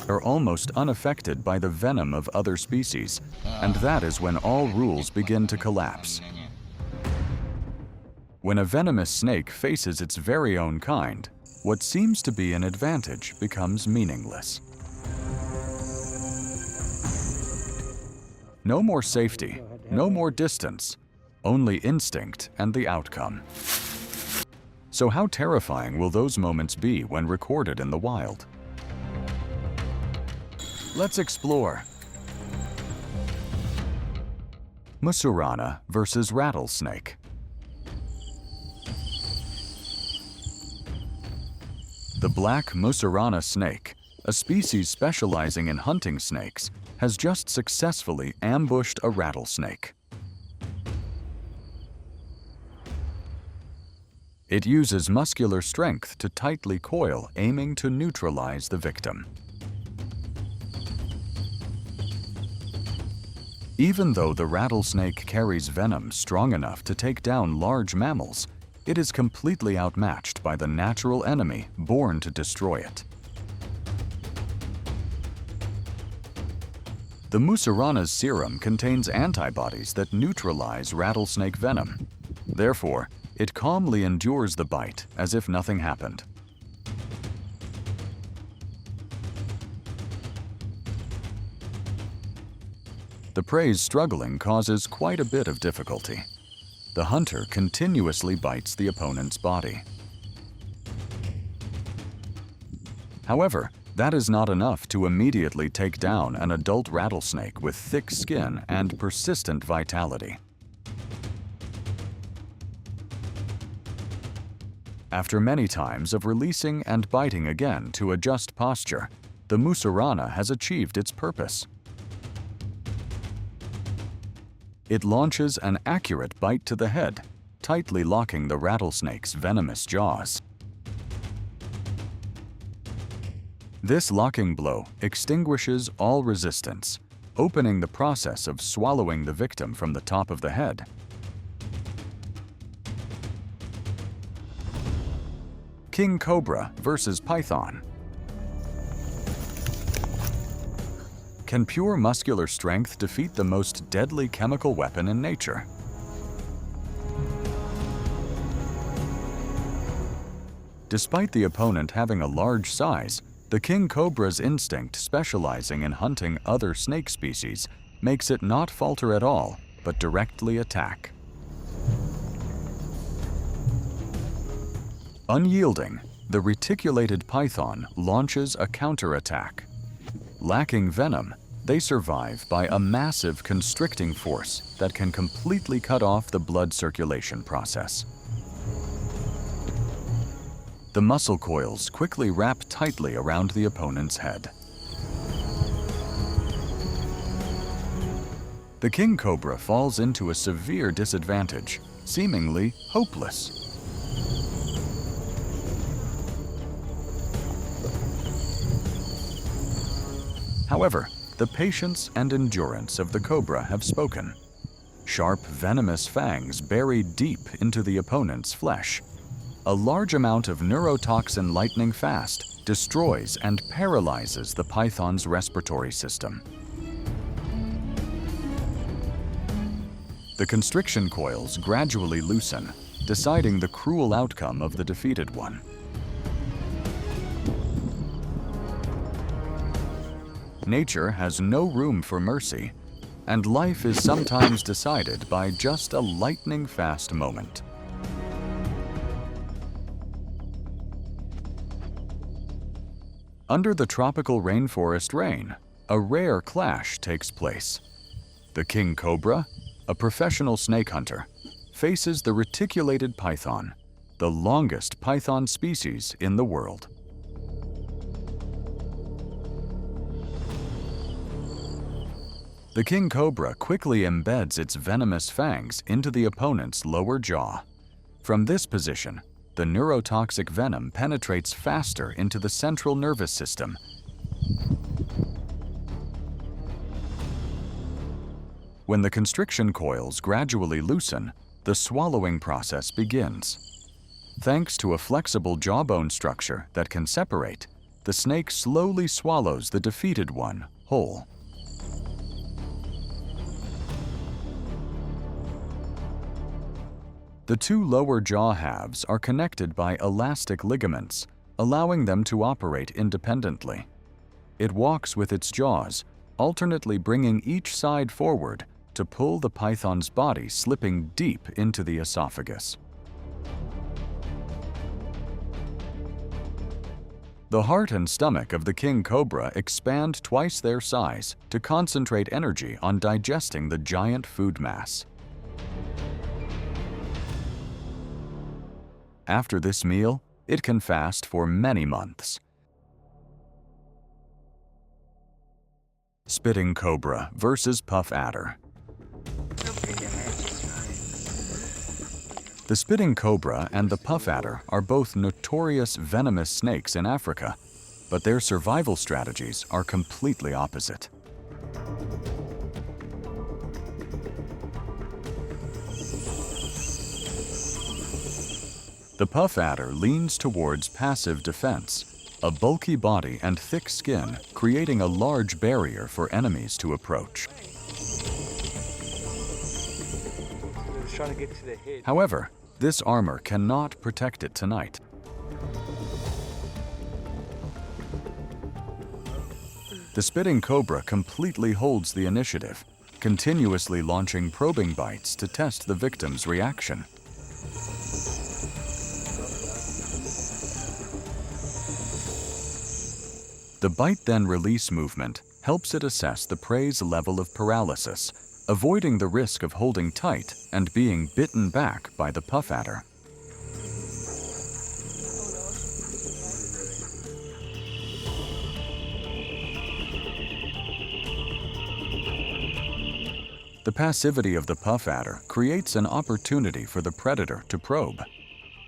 are almost unaffected by the venom of other species, and that is when all rules begin to collapse. When a venomous snake faces its very own kind, what seems to be an advantage becomes meaningless. No more safety, no more distance, only instinct and the outcome. So how terrifying will those moments be when recorded in the wild? Let's explore. Mussurana versus rattlesnake. The black mussurana snake, a species specializing in hunting snakes, has just successfully ambushed a rattlesnake. It uses muscular strength to tightly coil, aiming to neutralize the victim. Even though the rattlesnake carries venom strong enough to take down large mammals, it is completely outmatched by the natural enemy born to destroy it. The mussurana's serum contains antibodies that neutralize rattlesnake venom. Therefore, it calmly endures the bite as if nothing happened. The prey's struggling causes quite a bit of difficulty. The hunter continuously bites the opponent's body. However, that is not enough to immediately take down an adult rattlesnake with thick skin and persistent vitality. After many times of releasing and biting again to adjust posture, the mussurana has achieved its purpose. It launches an accurate bite to the head, tightly locking the rattlesnake's venomous jaws. This locking blow extinguishes all resistance, opening the process of swallowing the victim from the top of the head. King cobra versus python. Can pure muscular strength defeat the most deadly chemical weapon in nature? Despite the opponent having a large size, the king cobra's instinct specializing in hunting other snake species makes it not falter at all, but directly attack. Unyielding, the reticulated python launches a counterattack. Lacking venom, they survive by a massive constricting force that can completely cut off the blood circulation process. The muscle coils quickly wrap tightly around the opponent's head. The king cobra falls into a severe disadvantage, seemingly hopeless. However, the patience and endurance of the cobra have spoken. Sharp, venomous fangs bury deep into the opponent's flesh. A large amount of neurotoxin lightning fast destroys and paralyzes the python's respiratory system. The constriction coils gradually loosen, deciding the cruel outcome of the defeated one. Nature has no room for mercy, and life is sometimes decided by just a lightning-fast moment. Under the tropical rainforest rain, a rare clash takes place. The king cobra, a professional snake hunter, faces the reticulated python, the longest python species in the world. The king cobra quickly embeds its venomous fangs into the opponent's lower jaw. From this position, the neurotoxic venom penetrates faster into the central nervous system. When the constriction coils gradually loosen, the swallowing process begins. Thanks to a flexible jawbone structure that can separate, the snake slowly swallows the defeated one whole. The two lower jaw halves are connected by elastic ligaments, allowing them to operate independently. It walks with its jaws, alternately bringing each side forward to pull the python's body slipping deep into the esophagus. The heart and stomach of the king cobra expand twice their size to concentrate energy on digesting the giant food mass. After this meal, it can fast for many months. Spitting cobra versus puff adder. The spitting cobra and the puff adder are both notorious venomous snakes in Africa, but their survival strategies are completely opposite. The puff adder leans towards passive defense, a bulky body and thick skin creating a large barrier for enemies to approach. However, this armor cannot protect it tonight. The spitting cobra completely holds the initiative, continuously launching probing bites to test the victim's reaction. The bite then release movement helps it assess the prey's level of paralysis, avoiding the risk of holding tight and being bitten back by the puff adder. The passivity of the puff adder creates an opportunity for the predator to probe.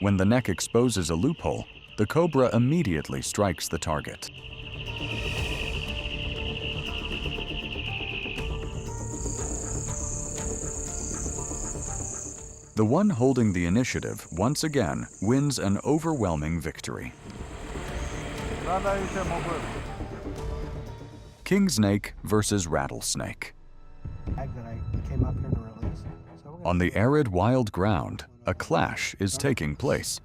When the neck exposes a loophole, the cobra immediately strikes the target. The one holding the initiative once again wins an overwhelming victory. Kingsnake versus rattlesnake. On the arid wild ground, a clash is taking place.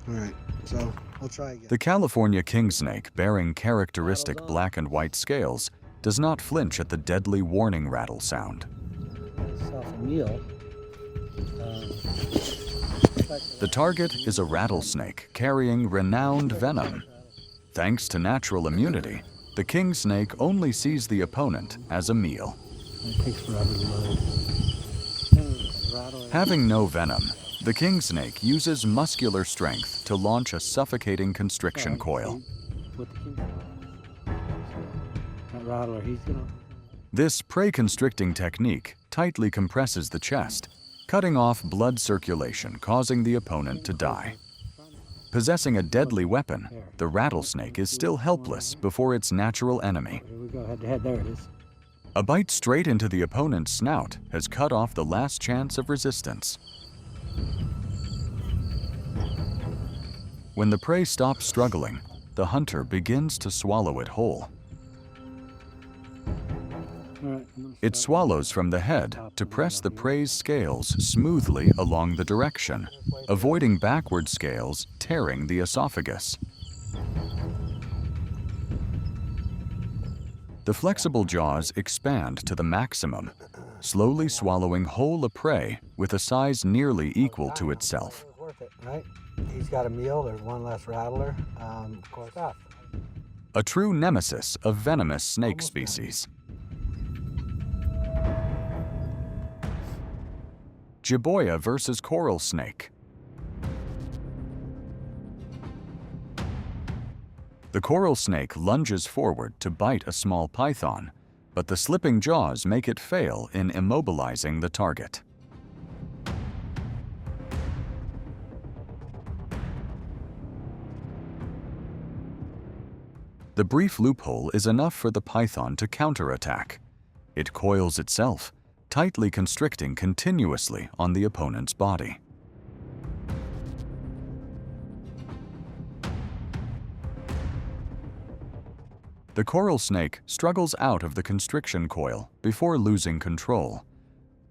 All right, so we'll try again. The California kingsnake, bearing characteristic black and white scales, does not flinch at the deadly warning rattle sound. The target is a rattlesnake carrying renowned venom. Thanks to natural immunity, the kingsnake only sees the opponent as a meal. Having no venom, the kingsnake uses muscular strength to launch a suffocating constriction coil. This prey-constricting technique tightly compresses the chest, cutting off blood circulation, causing the opponent to die. Possessing a deadly weapon, the rattlesnake is still helpless before its natural enemy. A bite straight into the opponent's snout has cut off the last chance of resistance. When the prey stops struggling, the hunter begins to swallow it whole. It swallows from the head to press the prey's scales smoothly along the direction, avoiding backward scales tearing the esophagus. The flexible jaws expand to the maximum, slowly swallowing whole a prey with a size nearly equal to itself. Right? He's got a meal, there's one less rattler. A true nemesis of venomous snake species. Jiboia versus coral snake. The coral snake lunges forward to bite a small python, but the slipping jaws make it fail in immobilizing the target. The brief loophole is enough for the python to counterattack. It coils itself, tightly constricting continuously on the opponent's body. The coral snake struggles out of the constriction coil before losing control.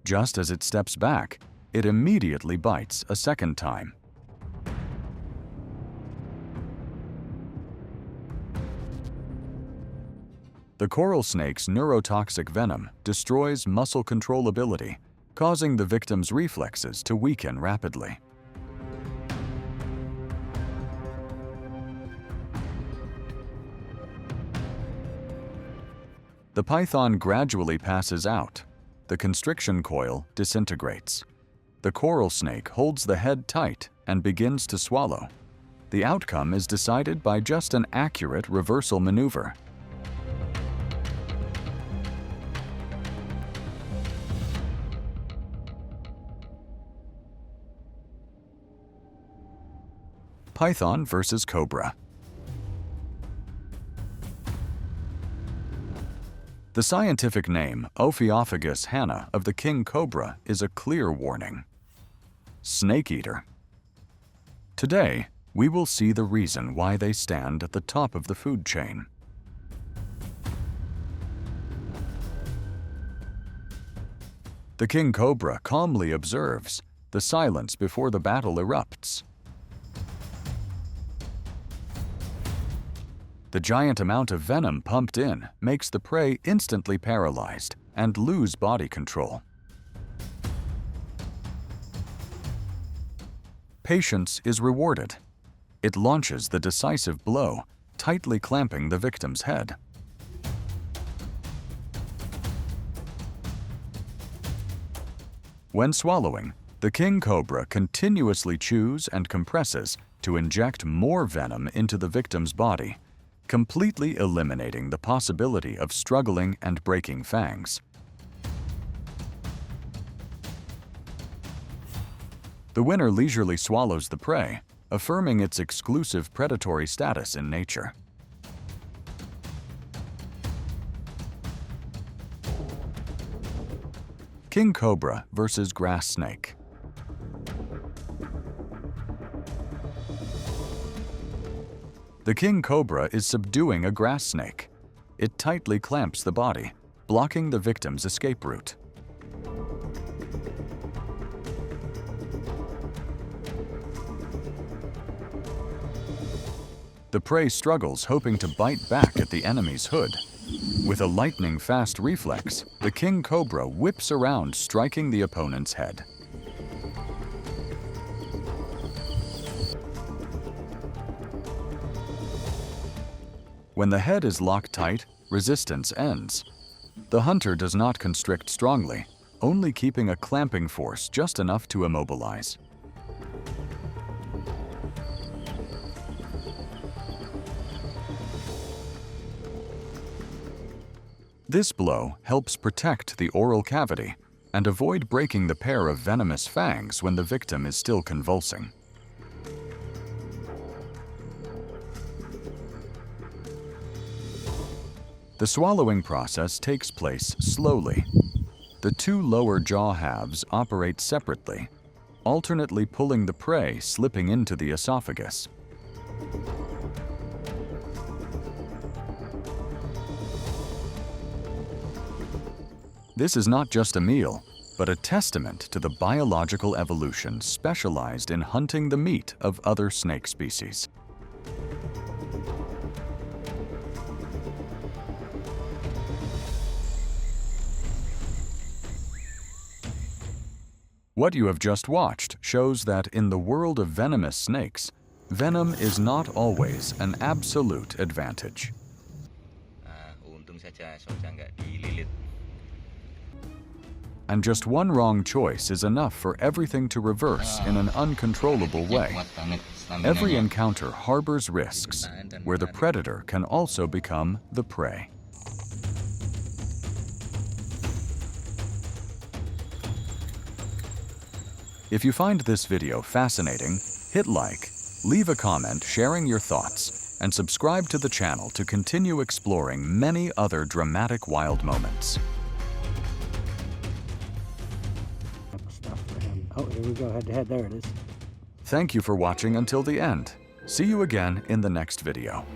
Just as it steps back, it immediately bites a second time. The coral snake's neurotoxic venom destroys muscle controllability, causing the victim's reflexes to weaken rapidly. The python gradually passes out. The constriction coil disintegrates. The coral snake holds the head tight and begins to swallow. The outcome is decided by just an accurate reversal maneuver. Python versus cobra. The scientific name Ophiophagus hanna of the king cobra is a clear warning. Snake eater. Today, we will see the reason why they stand at the top of the food chain. The king cobra calmly observes, the silence before the battle erupts. The giant amount of venom pumped in makes the prey instantly paralyzed and lose body control. Patience is rewarded. It launches the decisive blow, tightly clamping the victim's head. When swallowing, the king cobra continuously chews and compresses to inject more venom into the victim's body, completely eliminating the possibility of struggling and breaking fangs. The winner leisurely swallows the prey, affirming its exclusive predatory status in nature. King cobra versus grass snake. The king cobra is subduing a grass snake. It tightly clamps the body, blocking the victim's escape route. The prey struggles, hoping to bite back at the enemy's hood. With a lightning-fast reflex, the king cobra whips around, striking the opponent's head. When the head is locked tight, resistance ends. The hunter does not constrict strongly, only keeping a clamping force just enough to immobilize. This blow helps protect the oral cavity and avoid breaking the pair of venomous fangs when the victim is still convulsing. The swallowing process takes place slowly. The two lower jaw halves operate separately, alternately pulling the prey slipping into the esophagus. This is not just a meal, but a testament to the biological evolution specialized in hunting the meat of other snake species. What you have just watched shows that in the world of venomous snakes, venom is not always an absolute advantage. And just one wrong choice is enough for everything to reverse in an uncontrollable way. Every encounter harbors risks, where the predator can also become the prey. If you find this video fascinating, hit like, leave a comment sharing your thoughts, and subscribe to the channel to continue exploring many other dramatic wild moments. Oh, here we go, head to head. There it is. Thank you for watching until the end. See you again in the next video.